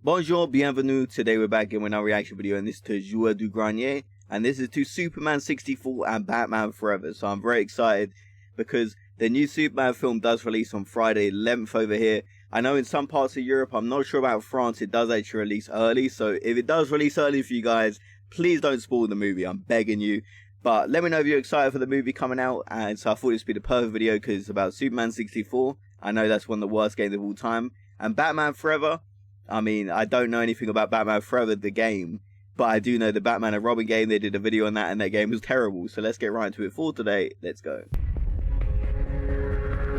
Bonjour, bienvenue. Today we're back in with another reaction video, and this is to Jour du Grenier, and this is to Superman 64 and Batman Forever. So I'm very excited because the new Superman film does release on Friday 11th over here. I know in some parts of Europe, I'm not sure about France, it does actually release early. So if it does release early for you guys, please don't spoil the movie, I'm begging you. But let me know if you're excited for the movie coming out. And so I thought this would be the perfect video because it's about Superman 64. I know that's one of the worst games of all time. And Batman Forever, I mean, I don't know anything about Batman Forever, the game, but I do know the Batman and Robin game. They did a video on that, and that game was terrible. So let's get right into it for today. Let's go.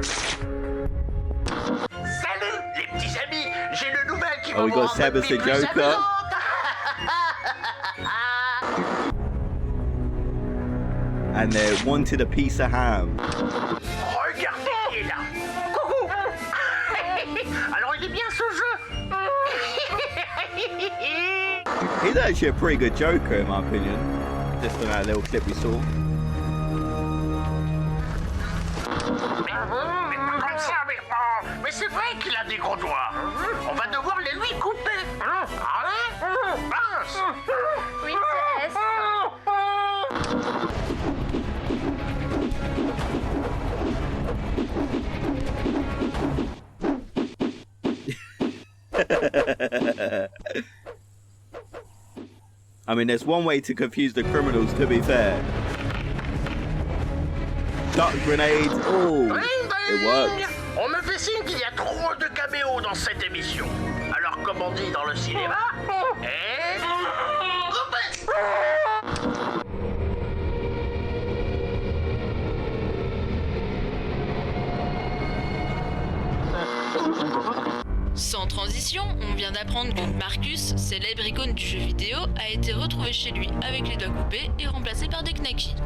Salut les petits amis, j'ai le nouvel qui Oh, we got Seb as the Joker. And they wanted a piece of ham. Regardez, il est là. Coucou. Alors il est bien ce jeu. He's actually a pretty good Joker in my opinion. Just on that little clip we saw. Mais c'est vrai qu'il a des gros doigts. On va devoir les lui couper. Mince. Princesse. I mean, there's one way to confuse the criminals, to be fair. Duck grenades, oh, it worked. On me fait signe qu'il y a trop de caméos dans cette émission. Alors comme on dit dans le cinéma, coupez. Sans transition, on vient d'apprendre que Marcus, célèbre icône du jeu vidéo, a été retrouvé chez lui avec les doigts coupés et remplacé par des knackis.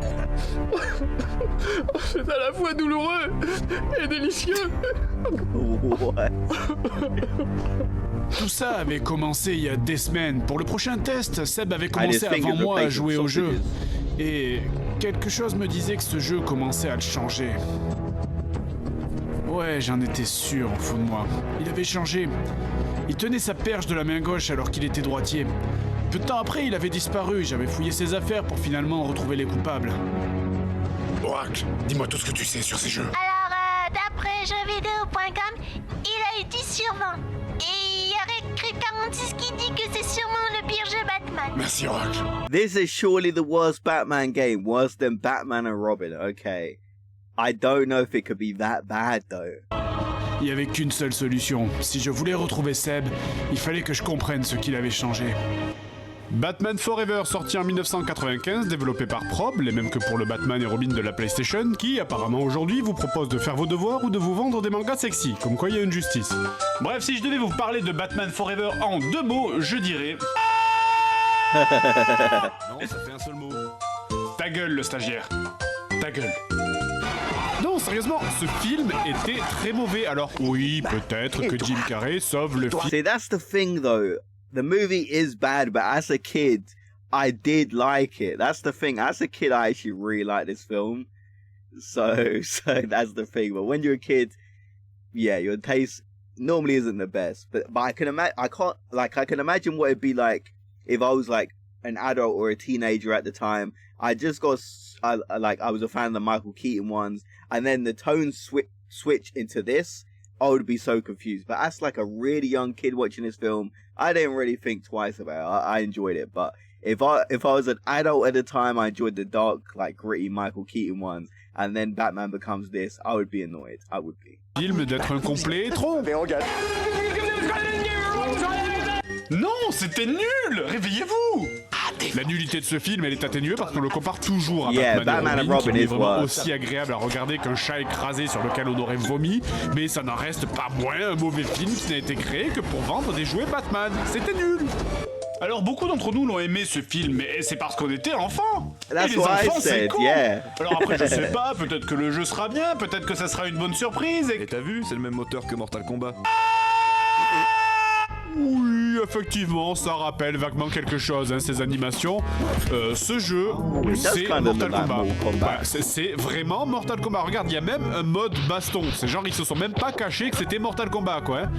C'est à la fois douloureux et délicieux. What? Tout ça avait commencé il y a des semaines. Pour le prochain test, Seb avait commencé avant moi à jouer au jeu. Et quelque chose me disait que ce jeu commençait à le changer. Ouais, j'en étais sûr au fond de moi. Il avait changé. Il tenait sa perche de la main gauche alors qu'il était droitier. Peu de temps après, il avait disparu. J'avais fouillé ses affaires pour finalement retrouver les coupables. Oracle, dis-moi tout ce que tu sais sur ces jeux. Alors, d'après jeuxvideo.com, il a eu 10 sur 20. Et il y aurait écrit 46 qui dit que c'est sûrement le pire jeu Batman. Merci Oracle. This is surely the worst Batman game, worse than Batman and Robin, okay. I don't know if it could be that bad though. Il n'y avait qu'une seule solution. Si je voulais retrouver Seb, il fallait que je comprenne ce qu'il avait changé. Batman Forever, sorti en 1995, développé par Prob, les mêmes que pour le Batman et Robin de la PlayStation, qui apparemment aujourd'hui vous propose de faire vos devoirs ou de vous vendre des mangas sexy, comme quoi il y a une justice. Bref, si je devais vous parler de Batman Forever en 2 mots, je dirais... Non, ça fait un seul mot. Ta gueule, le stagiaire. Ta gueule. Non, sérieusement, ce film était très mauvais. Alors oui, peut-être que Jim Carrey sauve le film. See, that's the thing though. The movie is bad, but as a kid, I did like it. That's the thing. As a kid, I actually really liked this film. So that's the thing. But when you're a kid, yeah, your taste normally isn't the best. But I can imagine. I can imagine what it'd be like if I was like an adult or a teenager at the time. I just got I was a fan of the Michael Keaton ones, and then the tone switch into this, I would be so confused. But as like a really young kid watching this film, I didn't really think twice about it. I enjoyed it. But if I was an adult at the time, I enjoyed the dark, like gritty Michael Keaton ones, and then Batman becomes this, I would be annoyed. I would be. Film d'être un complet trop. Non, c'était nul. Réveillez-vous. La nullité de ce film, elle est atténuée parce qu'on le compare toujours à Batman et Robin, qui est vraiment aussi agréable à regarder qu'un chat écrasé sur lequel on aurait vomi, mais ça n'en reste pas moins un mauvais film qui n'a été créé que pour vendre des jouets Batman. C'était nul. Alors beaucoup d'entre nous l'ont aimé ce film, mais c'est parce qu'on était enfants. That's et les what enfants, I said, c'est con. yeah. Alors après, je sais pas, peut-être que le jeu sera bien, peut-être que ça sera une bonne surprise. Et t'as vu, c'est le même moteur que Mortal Kombat. Oui, effectivement, ça rappelle vaguement quelque chose, hein, ces animations. Ce jeu, c'est Mortal Kombat. Ouais, c'est vraiment Mortal Kombat. Regarde, il y a même un mode baston. C'est genre, ils se sont même pas cachés que c'était Mortal Kombat, quoi. Hein.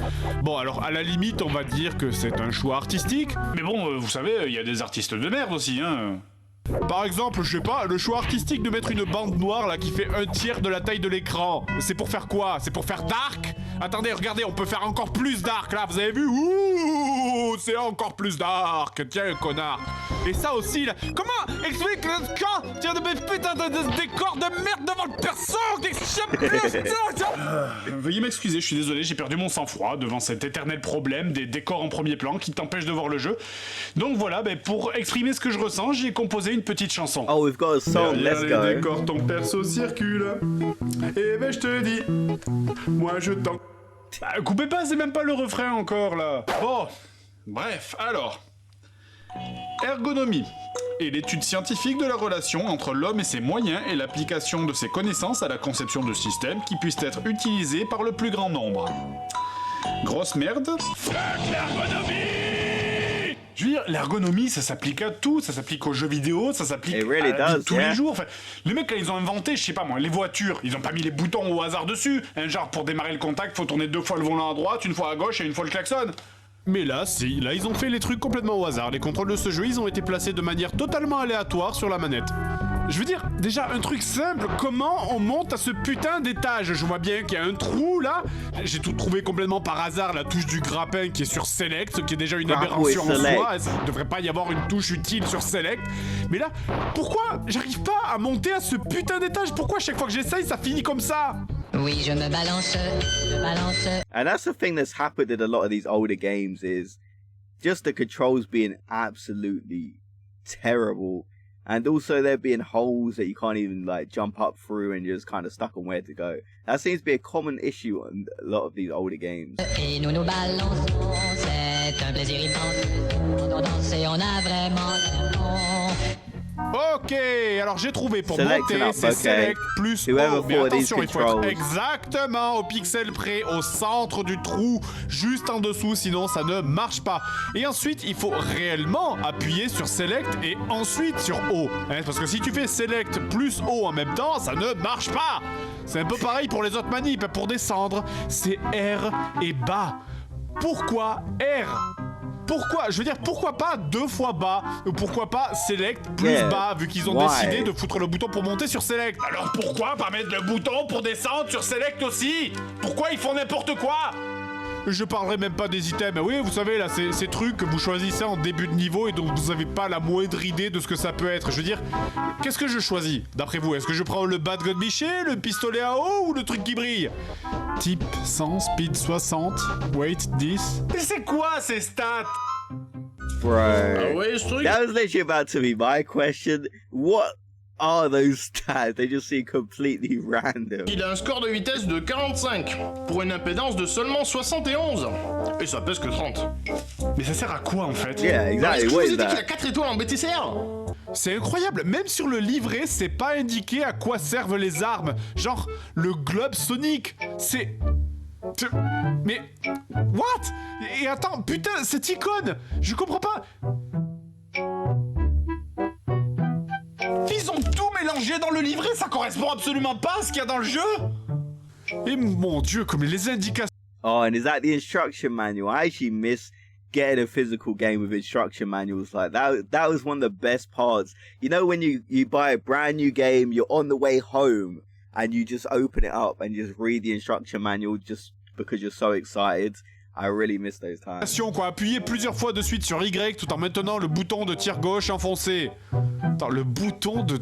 Bon, alors, à la limite, on va dire que c'est un choix artistique. Mais bon, vous savez, il y a des artistes de merde aussi, hein. Par exemple, je sais pas, le choix artistique de mettre une bande noire là qui fait 1/3 de la taille de l'écran. C'est pour faire quoi? C'est pour faire dark? Attendez, regardez, on peut faire encore plus dark là, vous avez vu? Ouh, c'est encore plus dark. Tiens, connard. Et ça aussi là. Comment explique le camp? Tiens, de mes putains de décors de merde devant le perso. Veuillez m'excuser, je suis désolé, j'ai perdu mon sang-froid devant cet éternel problème des décors en premier plan qui t'empêchent de voir le jeu. Donc voilà, pour exprimer ce que je ressens, j'ai composé une petite chanson. Oh, we've got a song, let's go. Les décors, ton perso circule. Et je te dis, moi je t'en... coupez pas, c'est même pas le refrain encore là. Bon, bref, alors. Ergonomie et l'étude scientifique de la relation entre l'homme et ses moyens et l'application de ses connaissances à la conception de systèmes qui puissent être utilisés par le plus grand nombre. Grosse merde. Fuck l'ergonomie! Je veux dire, l'ergonomie, ça s'applique à tout, ça s'applique aux jeux vidéo, ça s'applique à tous les jours. Enfin, les mecs, quand ils ont inventé, je sais pas moi, les voitures, ils ont pas mis les boutons au hasard dessus. Genre, pour démarrer le contact, faut tourner 2 fois le volant à droite, 1 fois à gauche et 1 fois le klaxon. Mais là, si, là ils ont fait les trucs complètement au hasard. Les contrôles de ce jeu, ils ont été placés de manière totalement aléatoire sur la manette. Je veux dire, déjà, un truc simple, comment on monte à ce putain d'étage? Je vois bien qu'il y a un trou, là. J'ai tout trouvé complètement par hasard, la touche du grappin qui est sur Select, ce qui est déjà une aberration en soi. Il devrait pas y avoir une touche utile sur Select. Mais là, pourquoi j'arrive pas à monter à ce putain d'étage? Pourquoi chaque fois que j'essaye, ça finit comme ça? Oui, je me balance, je balance. And that's the thing that's happened in a lot of these older games is just the controls being absolutely terrible. And also there being holes that you can't even like jump up through and you're just kind of stuck on where to go. That seems to be a common issue on a lot of these older games. Et nous nous balançons, c'est un plaisir immense. On danse et on a vraiment... Ok, alors j'ai trouvé pour Select monter, up, c'est okay. Select plus Whoever O. Mais thought these attention, il faut être controls. exactement au pixel près, au centre du trou, juste en dessous, sinon ça ne marche pas. Et ensuite, il faut réellement appuyer sur Select et ensuite sur O. Hein, parce que si tu fais Select plus O en même temps, ça ne marche pas. C'est un peu pareil pour les autres manips. Pour descendre, c'est R et bas. Pourquoi R? Pourquoi? Je veux dire, pourquoi pas 2 fois bas? Ou pourquoi pas Select plus bas, vu qu'ils ont décidé de foutre le bouton pour monter sur Select? Alors pourquoi pas mettre le bouton pour descendre sur Select aussi? Pourquoi ils font n'importe quoi? Je parlerai même pas des items. Oui, vous savez, là, ces trucs que vous choisissez en début de niveau et dont vous avez pas la moindre idée de ce que ça peut être. Je veux dire, qu'est-ce que je choisis, d'après vous? Est-ce que je prends le Bad God Miché, le pistolet à eau ou le truc qui brille? Type 100, speed 60, weight 10. Mais c'est quoi ces stats? Bro, ouais, ce truc. that was literally about to be my question. What are those stats? They just seem completely random. Il a un score de vitesse de 45 pour une impédance de seulement 71. Et ça pèse que 30. Mais ça sert à quoi en fait? Yeah, Est-ce exactly. que je What vous is ai dit qu'il a that? 4 étoiles en BTCR? C'est incroyable, même sur le livret, c'est pas indiqué à quoi servent les armes. Genre, le globe sonique, c'est... Mais... What? Et attends, putain, cette icône, je comprends pas. Ils ont tout mélangé dans le livret, ça correspond absolument pas à ce qu'il y a dans le jeu. Et mon dieu, comme les indications... Oh, and is that the instruction manual? I actually miss getting a physical game with instruction manuals like that. That was one of the best parts. You know, when you buy a brand new game, you're on the way home and you just open it up and just read the instruction manual just because you're so excited. I really miss those times. Quoi, appuyer plusieurs fois de suite sur Y tout en maintenant le bouton de tir gauche enfoncé. Attends, le bouton de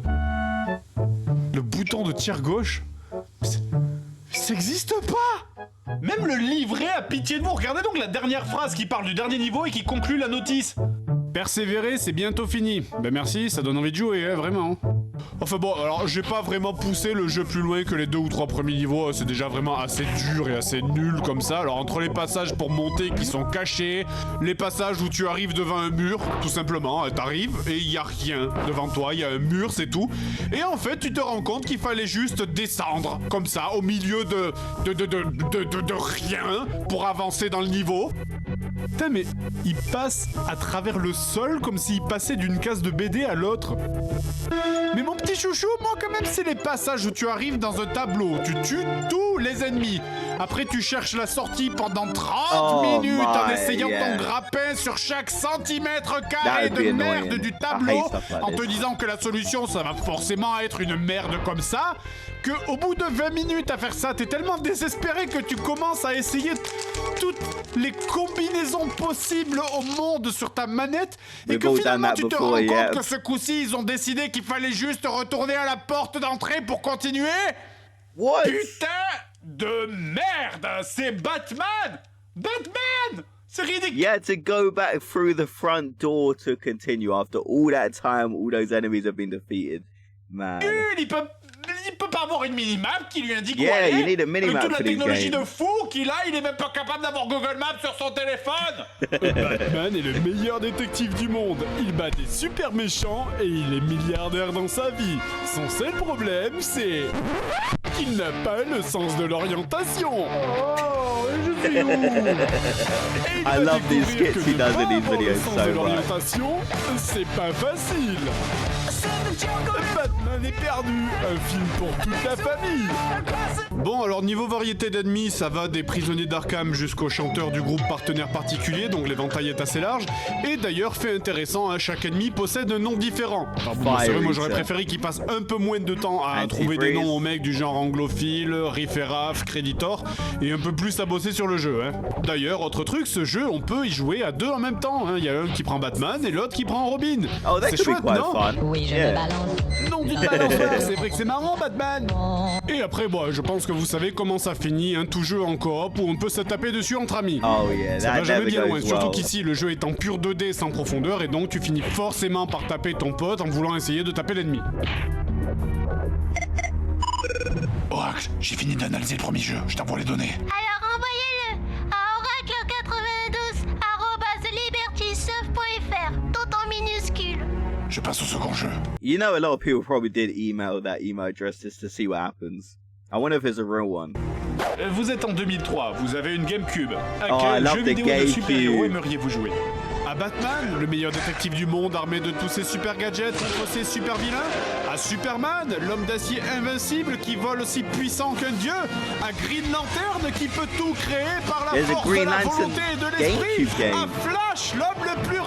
tir gauche? Ça existe pas! Même le livret a pitié de vous. Regardez donc la dernière phrase qui parle du dernier niveau et qui conclut la notice. Persévérer, c'est bientôt fini. Ben merci, ça donne envie de jouer, hein, vraiment. Enfin bon, alors j'ai pas vraiment poussé le jeu plus loin que les 2 ou 3 premiers niveaux, c'est déjà vraiment assez dur et assez nul comme ça. Alors entre les passages pour monter qui sont cachés, les passages où tu arrives devant un mur, tout simplement, t'arrives et il y a rien devant toi, il y a un mur, c'est tout. Et en fait, tu te rends compte qu'il fallait juste descendre, comme ça, au milieu de rien pour avancer dans le niveau. Putain, mais il passe à travers le sol comme s'il passait d'une case de BD à l'autre. Mais mon petit chouchou, moi quand même, c'est les passages où tu arrives dans un tableau, tu tues tous les ennemis. Après, tu cherches la sortie pendant 30 minutes en essayant ton grappin sur chaque centimètre carré de merde du tableau, en te disant que la solution, ça va forcément être une merde comme ça, que au bout de 20 minutes à faire ça, t'es tellement désespéré que tu commences à essayer toutes les combinaisons possibles au monde sur ta manette, et que finalement tu te rends compte que ce coup-ci, ils ont décidé qu'il fallait juste retourner à la porte d'entrée pour continuer. What? Putain de merde, c'est Batman! Batman! C'est ridicule! You had to go back through the front door to continue after all that time, all those enemies have been defeated. Man. Il peut pas avoir une minimap qui lui indique où Yeah, aller. you need a minimap Toute la for these technologie games. de fou qu'il a, il est même pas capable d'avoir Google Maps sur son téléphone! Batman est le meilleur détective du monde. Il bat des super méchants et il est milliardaire dans sa vie. Son seul problème, c'est qu'il n'a pas le sens de l'orientation. Oh, je suis où? Et il I va love these découvrir skits que he ne does in pas these avoir le videos sens so de much. l'orientation, c'est pas facile. Batman est perdu, un film pour toute la famille. Bon, alors niveau variété d'ennemis, ça va des prisonniers d'Arkham jusqu'aux chanteurs du groupe partenaire particulier, donc l'éventail est assez large. Et d'ailleurs, fait intéressant, hein, chaque ennemi possède un nom différent. Alors bon, c'est vrai, moi j'aurais préféré qu'il passe un peu moins de temps à trouver des noms aux mecs du genre Anglophile, Riff et Raff, Creditor, et un peu plus à bosser sur le jeu. Hein. D'ailleurs, autre truc, ce jeu, on peut y jouer à deux en même temps. Hein. Il y a un qui prend Batman et l'autre qui prend Robin. Oh, that C'est could be chouette, quite non? fun. Oui, je Yeah. me balance. Non, du balançoire, c'est vrai que c'est marrant, Batman. Et après, bon, je pense que vous savez comment ça finit, un tout jeu en coop où on peut se taper dessus entre amis. Oh yeah, Ça that va jamais never bien loin, goes surtout well. qu'ici le jeu est en pur 2D sans profondeur et donc tu finis forcément par taper ton pote en voulant essayer de taper l'ennemi. Oracle, j'ai fini d'analyser le premier jeu, je t'envoie les données. Alors envoyez-le à oracle92@libertysoft.fr, tout en minuscule. Je passe au second jeu. You know, a lot of people probably did email that email address just to see what happens. I wonder if it's a real one. Vous êtes en 2003, vous avez une GameCube. À Oh, I quel love jeu the vidéo de GameCube. super-héros aimeriez-vous jouer? À Batman, le meilleur détective du monde armé de tous ses super gadgets contre ses super vilains. À Superman, l'homme d'acier invincible qui vole aussi puissant qu'un dieu. À Green Lantern qui peut tout créer par la There's a force de Green la Lantern volonté et de l'esprit. GameCube game. À Flash, l'homme le plus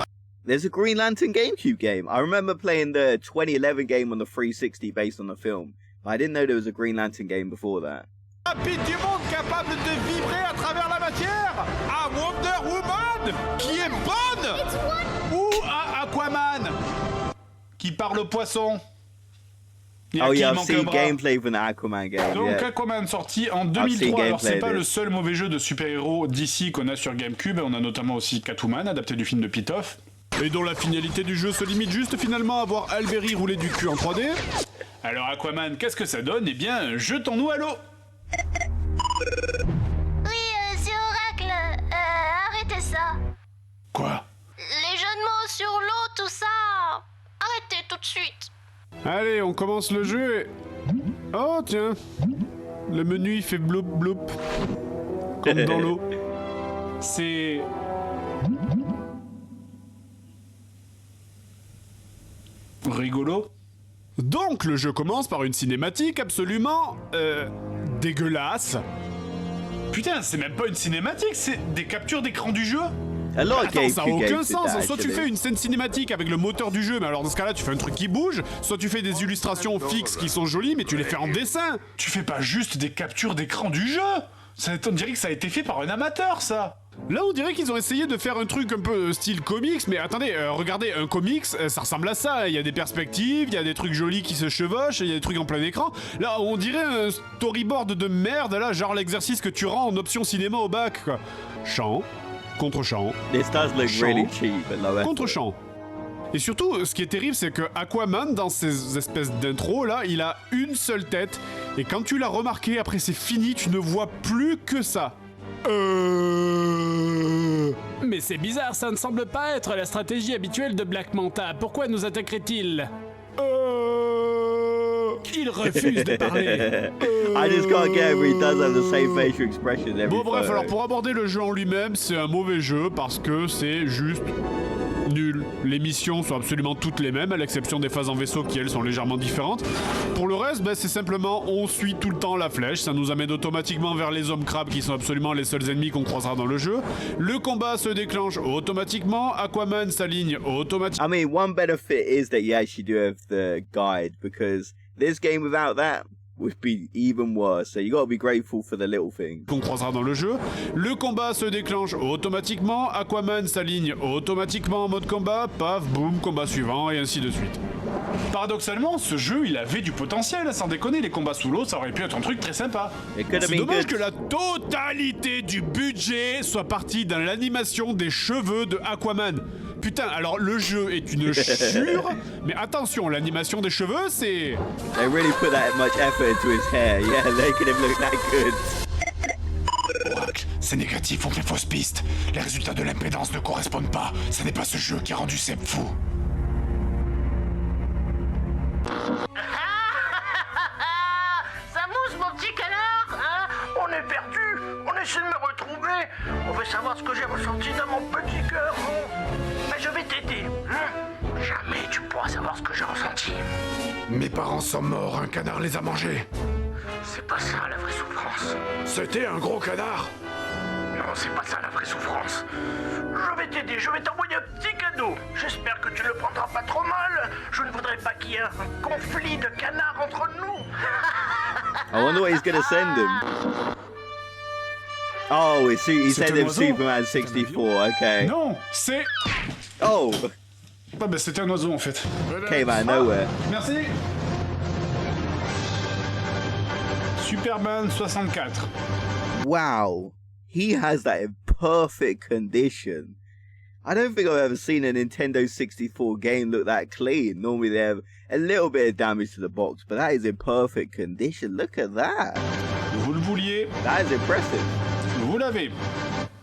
There's a Green Lantern GameCube game. I remember playing the 2011 game on the 360 based on the film. But I didn't know there was a Green Lantern game before that. rapide du monde capable de vibrer à travers la matière. À Wonder Woman qui est bonne. Ou à Aquaman qui parle au poisson. Et à Oh qui yeah, il I've manque un seen bras. gameplay from the Aquaman game. Donc Yeah. Aquaman sorti en seen 2003, alors c'est gameplay pas de- le seul mauvais jeu de super-héros d'ici qu'on a sur GameCube, on a notamment aussi Catwoman, adapté du film de Pitoff. Et dont la finalité du jeu se limite juste finalement à voir Alberi rouler du cul en 3D. Alors Aquaman, qu'est-ce que ça donne? Eh bien, jetons-nous à l'eau. Oui, c'est Oracle. Arrêtez ça. Quoi? Les jeux de mots sur l'eau, tout ça. Arrêtez tout de suite. Allez, on commence le jeu et... Oh tiens, le menu il fait bloup bloup. Comme dans l'eau. C'est... rigolo. Donc le jeu commence par une cinématique absolument... dégueulasse. Putain, c'est même pas une cinématique, c'est des captures d'écran du jeu. A lot of Attends, ça a GameCube aucun games did sens. that, Soit tu actually. fais une scène cinématique avec le moteur du jeu, mais alors dans ce cas-là, tu fais un truc qui bouge. Soit tu fais des illustrations fixes qui sont jolies, mais tu les fais en dessin. Tu fais pas juste des captures d'écran du jeu. On dirait que ça a été fait par un amateur, ça. Là, on dirait qu'ils ont essayé de faire un truc un peu style comics, mais attendez, regardez, un comics, ça ressemble à ça. Il y a des perspectives, il y a des trucs jolis qui se chevauchent, il y a des trucs en plein écran. Là, on dirait un storyboard de merde, là, genre l'exercice que tu rends en option cinéma au bac, quoi. Chant, contre-champ, This does look Chant. really cheap at low effort. contre-champ. Et surtout, ce qui est terrible, c'est que Aquaman, dans ces espèces d'intro là, il a une seule tête. Et quand tu l'as remarqué, après c'est fini, tu ne vois plus que ça. Mais c'est bizarre, ça ne semble pas être la stratégie habituelle de Black Manta. Pourquoi nous attaquerait-il? Il refuse de parler. I just can't get over he does have the same facial expression every Bon bref, photo. alors pour aborder le jeu en lui-même, c'est un mauvais jeu parce que c'est juste nul. Les missions sont absolument toutes les mêmes, à l'exception des phases en vaisseau qui elles sont légèrement différentes. Pour le reste, c'est simplement on suit tout le temps la flèche, ça nous amène automatiquement vers les hommes crabes qui sont absolument les seuls ennemis qu'on croisera dans le jeu. Le combat se déclenche automatiquement, Aquaman s'aligne automatiquement. I mean, one benefit is that you actually do have the guide, because this game without that would be even worse. So you gotta be grateful for the little things. Qu'on croisera dans le jeu. Le combat se déclenche automatiquement, Aquaman s'aligne automatiquement en mode combat, paf, boum, combat suivant, et ainsi de suite. Paradoxalement, ce jeu, il avait du potentiel, sans déconner, les combats sous l'eau, ça aurait pu être un truc très sympa. It could have C'est been dommage good. que la totalité du budget soit partie dans l'animation des cheveux de Aquaman. Putain, alors le jeu est une chure, mais attention, l'animation des cheveux, c'est... They really put that much effort into his hair. Yeah, making him look that good. Oracle, c'est négatif, on fait fausse piste. Les résultats de l'impédance ne correspondent pas. Ce n'est pas ce jeu qui a rendu Seb fou. Ça mousse, mon petit canard, hein? On est perdu, on essaie de me retrouver. On veut savoir ce que j'ai ressenti dans mon petit cœur. Mais je vais t'aider. Jamais tu pourras savoir ce que j'ai ressenti. Mes parents sont morts, un canard les a mangés. C'est pas ça la vraie souffrance. C'était un gros canard. Non, c'est pas ça la vraie souffrance. Je vais t'aider, je vais t'envoyer un petit cadeau. J'espère que tu ne le prendras pas trop mal. Je ne voudrais pas qu'il y ait un conflit de canards entre nous. I wonder what he's gonna send him. Oh, he C'est sent un him oiseau. Superman 64. Okay. Non, c'est... Oh, Ah bah c'était un oiseau en fait. came out of nowhere. Merci. Superman 64. Wow, he has that in perfect condition. I don't think I've ever seen a Nintendo 64 game look that clean. Normally they have a little bit of damage to the box, but that is in perfect condition. Look at that. Vous le vouliez, That is impressive. vous l'avez.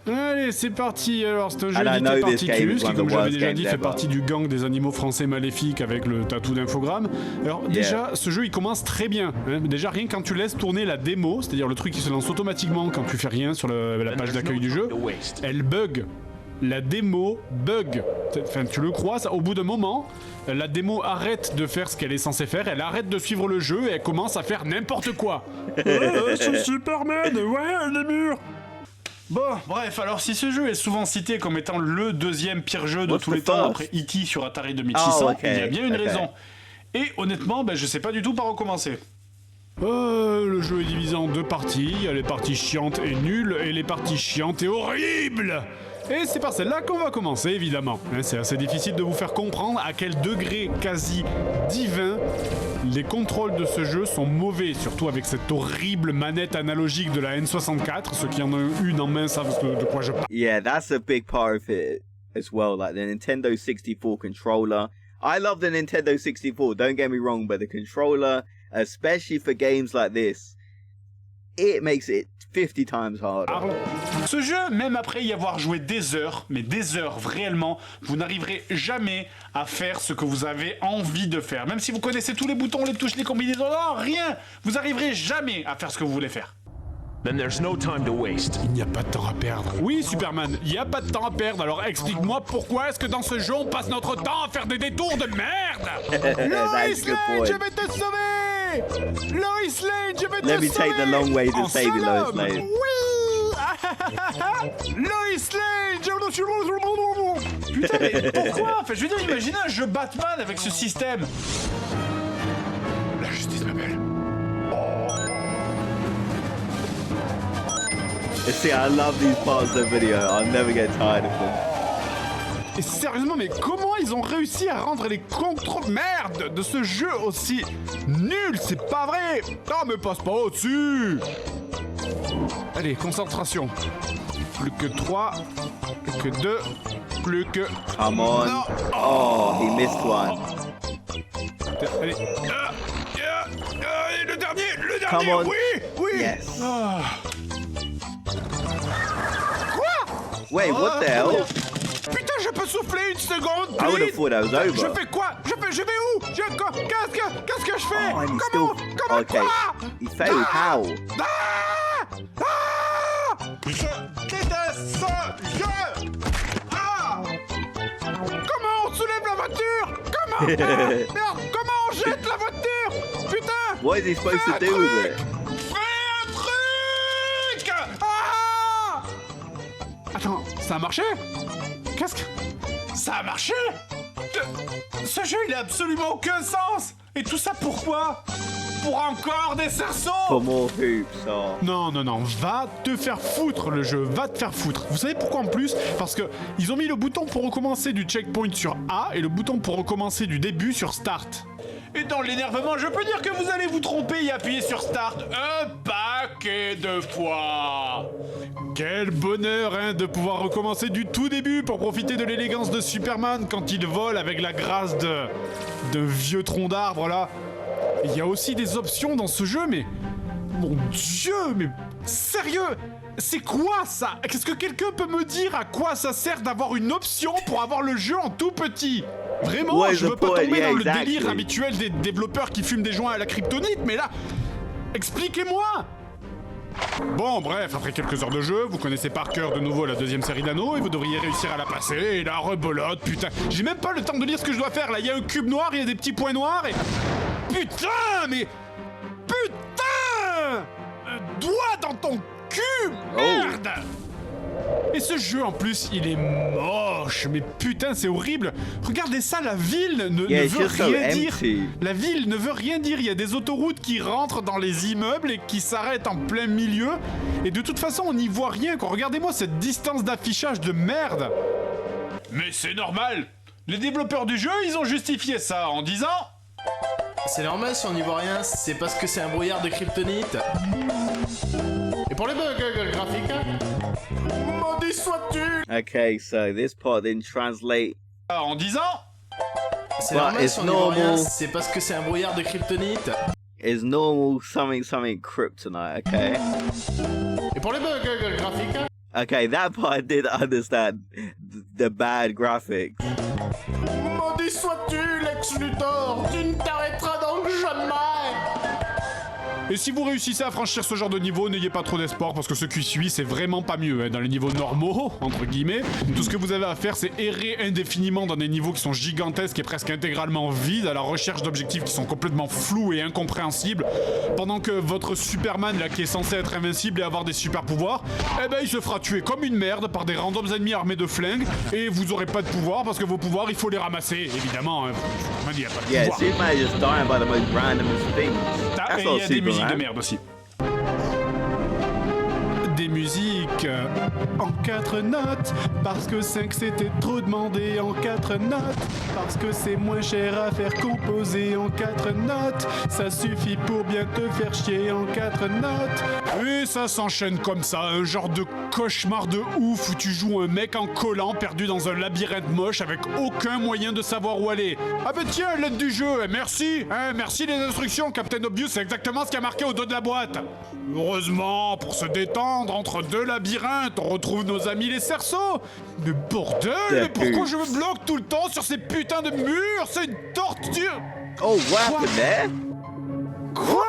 Allez, c'est parti. Alors, c'est un jeu And I édité know par this game Ticulus, is one qui, of comme the j'avais worst déjà games dit, fait ever. partie du gang des animaux français maléfiques avec le tatou d'infogramme. Alors, déjà, ce jeu, il commence très bien. Hein. Déjà, rien quand tu laisses tourner la démo, c'est-à-dire le truc qui se lance automatiquement quand tu fais rien sur la page d'accueil du jeu, elle bug. La démo bug. Enfin, tu le crois, ça, au bout d'un moment, la démo arrête de faire ce qu'elle est censée faire, elle arrête de suivre le jeu et elle commence à faire n'importe quoi. C'est Superman, ouais, les murs. Bon, bref, alors si ce jeu est souvent cité comme étant le deuxième pire jeu de What's tous the les temps first? après E.T. sur Atari 2600, Oh, ok, il y a bien une ok. raison. Et honnêtement, je sais pas du tout par où commencer. Le jeu est divisé en deux parties. Il y a les parties chiantes et nulles et les parties chiantes et horribles. Et c'est par celle-là qu'on va commencer, évidemment. Hein, c'est assez difficile de vous faire comprendre à quel degré quasi divin les contrôles de ce jeu sont mauvais, surtout avec cette horrible manette analogique de la N64. Ceux qui en ont une en main savent de quoi je parle. Yeah, that's a big part of it as well. Like the Nintendo 64 controller. I love the Nintendo 64, don't get me wrong, but the controller, especially for games like this, it makes it 50 times harder. Ce jeu, même après y avoir joué des heures, mais des heures réellement, vous n'arriverez jamais à faire ce que vous avez envie de faire. Même si vous connaissez tous les boutons, les touches, les combinaisons, non, rien. Vous n'arriverez jamais à faire ce que vous voulez faire. Il n'y a pas de temps à perdre. Oui, Superman, il n'y a pas de temps à perdre. Alors explique-moi pourquoi est-ce que dans ce jeu on passe notre temps à faire des détours de merde. Lois That's a good Lane, point. je vais te sauver. Lois Lane, je vais te sauver. Let me take the long way to En save you, seul Lois homme. Lane. Oui. Lois Lane, je... Putain, mais pourquoi? Enfin, je veux dire, imaginez un jeu Batman avec ce système. La justice m'appelle. See, I love these parts of the video. I'll never get tired of them. Et sérieusement, mais comment ils ont réussi à rendre les contrôles merde de ce jeu aussi nul? C'est pas vrai. Non, mais passe pas au-dessus. Allez, concentration. Plus que 3, plus que 2, plus que... Come on. Non. Oh, he missed one. Allez. Allez, le dernier, Come on. oui. Yes. Ah. Wait, what the hell? Putain, je peux souffler une seconde, I would have please? thought that was Je over. fais quoi? Je vais où? Qu'est-ce que je fais? Oh, and he's Comment? still... Comment Okay, quoi? he failed. How? Je déteste ce jeu! Comment on soulève la voiture? Comment? Merde, comment on jette la voiture? Putain! What is he supposed to do with it? Fais un truc! Attends, ça a marché? Qu'est-ce que... Ça a marché? Ce jeu, il a absolument aucun sens! Et tout ça pourquoi? Pour encore des cerceaux! For more hoops, oh. Non, va te faire foutre le jeu, va te faire foutre. Vous savez pourquoi en plus? Parce que ils ont mis le bouton pour recommencer du checkpoint sur A et le bouton pour recommencer du début sur Start. Et dans l'énervement, je peux dire que vous allez vous tromper et appuyer sur Start un paquet de fois. Quel bonheur, hein, de pouvoir recommencer du tout début pour profiter de l'élégance de Superman quand il vole avec la grâce de vieux tronc d'arbre là. Il y a aussi des options dans ce jeu, mais... Mon Dieu, mais... Sérieux? C'est quoi ça? Est-ce que quelqu'un peut me dire à quoi ça sert d'avoir une option pour avoir le jeu en tout petit? Vraiment, Ouais, je veux the pas point, tomber yeah, dans le exactly. délire habituel des développeurs qui fument des joints à la kryptonite, mais là... Expliquez-moi! Bon, bref, après quelques heures de jeu, vous connaissez par cœur de nouveau la deuxième série d'anneaux et vous devriez réussir à la passer. Et la rebolote, putain, j'ai même pas le temps de lire ce que je dois faire là. Il y a un cube noir, il y a des petits points noirs et... Putain, mais... Putain! Doigt dans ton cul, merde! Et ce jeu en plus, il est moche, mais putain, c'est horrible. Regardez ça, la ville ne it's veut just so rien dire. empty. La ville ne veut rien dire. Il y a des autoroutes qui rentrent dans les immeubles et qui s'arrêtent en plein milieu. Et de toute façon, on n'y voit rien, quoi. Regardez-moi cette distance d'affichage de merde. Mais c'est normal. Les développeurs du jeu, ils ont justifié ça en disant... C'est normal si on n'y voit rien, c'est parce que c'est un brouillard de kryptonite. Et pour les bugs graphiques, maudit sois-tu! Okay, so this part didn't translate. En disant... C'est But normal it's si on n'y voit rien, normal. c'est parce que c'est un brouillard de kryptonite. It's normal something kryptonite, okay? Et pour les bugs graphiques, Okay, that part I did understand the bad graphics. maudit sois-tu, Lex Luthor! Tu ne t'arrêteras donc jamais! Et si vous réussissez à franchir ce genre de niveau, n'ayez pas trop d'espoir parce que ce qui suit, c'est vraiment pas mieux. Hein. Dans les niveaux normaux, entre guillemets, tout ce que vous avez à faire, c'est errer indéfiniment dans des niveaux qui sont gigantesques et presque intégralement vides, à la recherche d'objectifs qui sont complètement flous et incompréhensibles, pendant que votre Superman, là, qui est censé être invincible et avoir des super pouvoirs, eh ben, il se fera tuer comme une merde par des randoms ennemis armés de flingues, et vous aurez pas de pouvoir parce que vos pouvoirs, il faut les ramasser, évidemment. Hein. Il n'y a pas de Yeah, pouvoir. Superman is just dying by the most randomest things. Ah, That's et not il y a des musiques de Superman. merde aussi. Des musiques en 4 notes, parce que 5 c'était trop demandé en 4 notes, parce que c'est moins cher à faire composer en 4 notes, ça suffit pour bien te faire chier en 4 notes. Et ça s'enchaîne comme ça, un genre de cauchemar de ouf où tu joues un mec en collant perdu dans un labyrinthe moche avec aucun moyen de savoir où aller. Ah bah tiens, l'aide du jeu, merci, hein, merci les instructions, Captain Obvious, c'est exactement ce qui a marqué au dos de la boîte. Heureusement, pour se détendre entre deux labyrinthes, on retrouve nos amis les cerceaux. Mais bordel, mais pourquoi je me bloque tout le temps sur ces putains de murs? C'est une torture. Oh, what happened there? Quoi?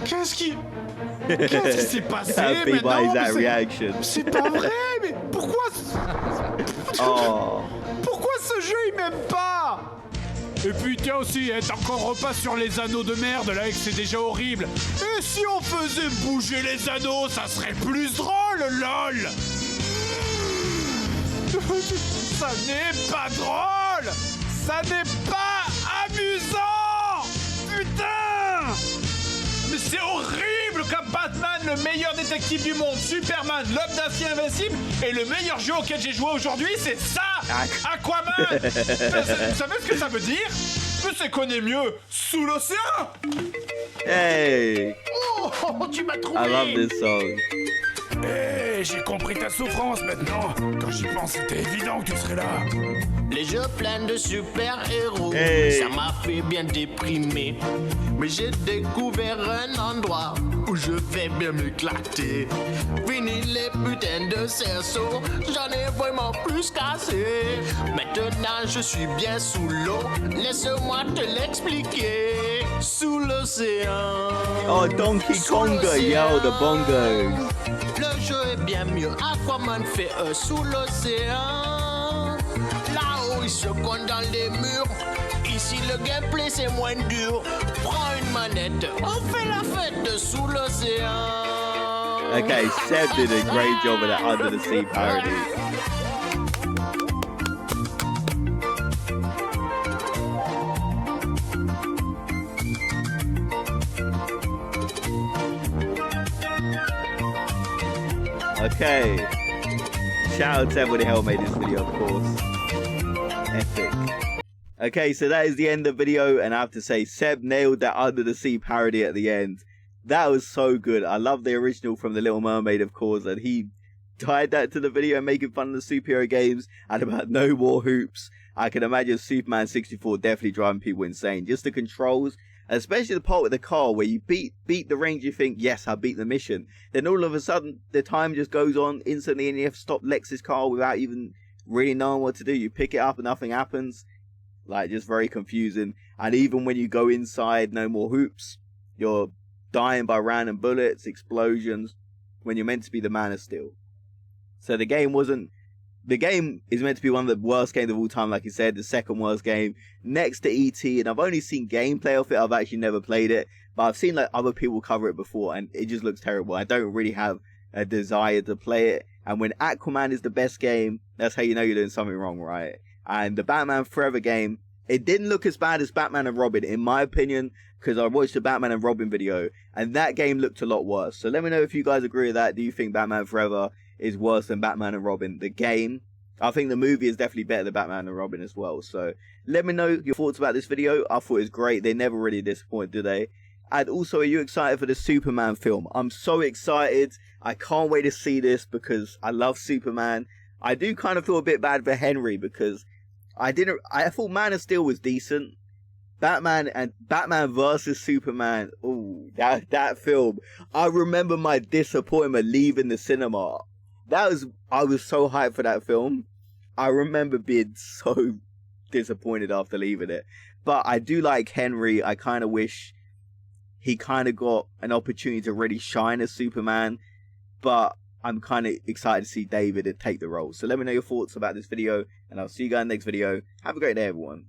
Qu'est-ce qui s'est passé Happy maintenant? by Mais that c'est- reaction. C'est pas vrai, mais pourquoi Oh. Pourquoi ce jeu il m'aime pas? Et puis tiens aussi, t'as encore repas sur les anneaux de merde là et que c'est déjà horrible. Et si on faisait bouger les anneaux, ça serait plus drôle, lol. Ça n'est pas drôle. Ça n'est pas amusant. Putain. Mais c'est horrible comme Batman, le meilleur détective du monde, Superman, l'homme d'acier invincible, et le meilleur jeu auquel j'ai joué aujourd'hui, c'est ça, Aquaman. Vous savez ce que ça veut dire? Mais c'est qu'on est mieux sous l'océan. Hey, Oh, tu m'as trouvé! I love this song. Hey, j'ai compris ta souffrance maintenant. Quand j'y pense, c'était évident que tu serais là. Les jeux pleins de super-héros, Hey. ça m'a fait bien déprimer. Mais j'ai découvert un endroit où je vais bien m'éclater. Fini les putains de cerceaux, j'en ai vraiment plus plus cassé. Maintenant je suis bien sous l'eau, laisse-moi te l'expliquer. Sous l'océan. Oh, Donkey Konga, yo, the bongos. Le jeu est bien mieux, Aquaman fait sous l'océan. Là-haut il se cogne dans les murs. Ici le gameplay c'est moins dur. Prends une manette, on fait la fête sous l'océan. Okay, Seb did a great job of that Under the Sea parody. Okay, shout out to everyone who made this video, of course. Epic. Okay, so that is the end of the video, and I have to say, Seb nailed that Under the Sea parody at the end. That was so good. I love the original from The Little Mermaid, of course, and he tied that to the video making fun of the superhero games and about no more hoops. I can imagine Superman 64 definitely driving people insane. Just the controls, especially the part with the car where you beat the range, you think, yes, I beat the mission. Then all of a sudden, the time just goes on instantly and you have to stop Lex's car without even really knowing what to do. You pick it up and nothing happens. Like, just very confusing. And even when you go inside No More Hoops, you're dying by random bullets, explosions, when you're meant to be the Man of Steel. So the game is meant to be one of the worst games of all time, like you said, the second worst game, next to E.T., and I've only seen gameplay of it, I've actually never played it, but I've seen like other people cover it before, and it just looks terrible. I don't really have a desire to play it, and when Aquaman is the best game, that's how you know you're doing something wrong, right? And the Batman Forever game, it didn't look as bad as Batman and Robin, in my opinion, because I watched the Batman and Robin video, and that game looked a lot worse. So let me know if you guys agree with that. Do you think Batman Forever is worse than Batman and Robin, the game? I think the movie is definitely better than Batman and Robin as well. So let me know your thoughts about this video. I thought it was great. They never really disappoint, do they? And also, are you excited for the Superman film? I'm so excited. I can't wait to see this because I love Superman. I do kind of feel a bit bad for Henry because I thought Man of Steel was decent. Batman versus Superman. Ooh, that film. I remember my disappointment leaving the cinema. I was so hyped for that film. I remember being so disappointed after leaving it. But I do like Henry. I kind of wish he kind of got an opportunity to really shine as Superman. But I'm kind of excited to see David take the role. So let me know your thoughts about this video, and I'll see you guys in the next video. Have a great day, everyone.